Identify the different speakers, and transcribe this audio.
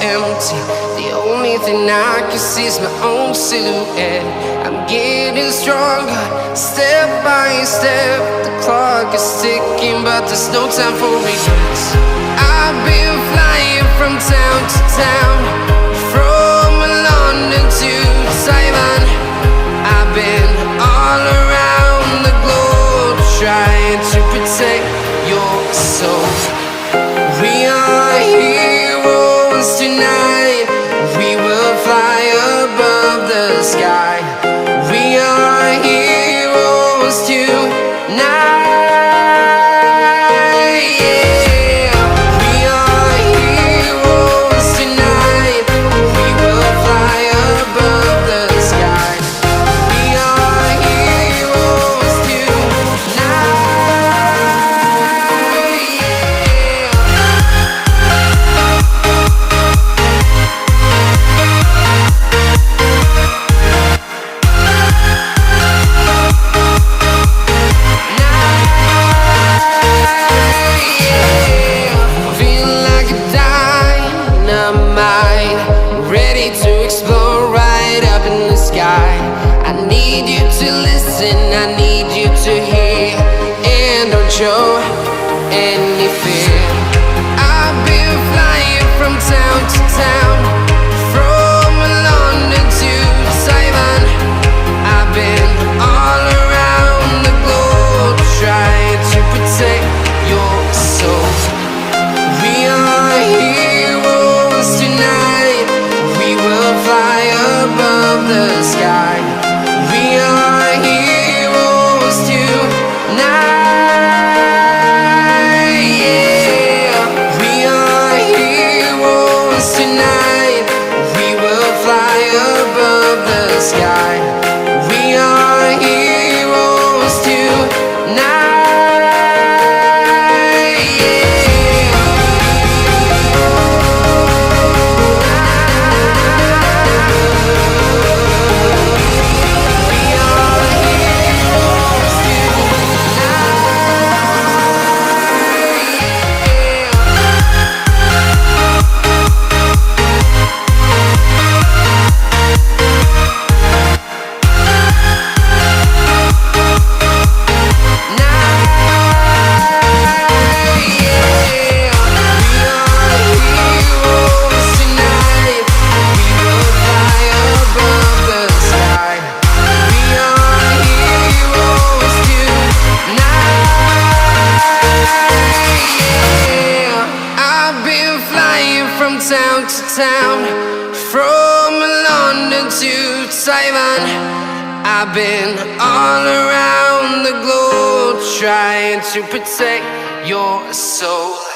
Speaker 1: empty. The only thing I can see is my own silhouette. I'm getting stronger, step by step. The clock is ticking, but there's no time for regrets. I've been flying from town to town, from London to Taiwan. I've been all around the globe, trying to protect your soul. We are heroes tonight. We will fly above the sky. We are heroes tonight. Yeah. We are heroes tonight. We will fly above the sky. We are heroes tonight. Ready to explore right up in the sky. I need you to listen, I need you to hear, and don't show any fear. I've been flying from town to town, from London to Taiwan. I've been all around the globe, trying to protect your soul. We are heroes tonight. We will fly above the sky. We are heroes tonight. Yeah. We are heroes tonight. We will fly above the sky. We are heroes tonight. Town to town, from London to Taiwan. I've been all around the globe, trying to protect your soul.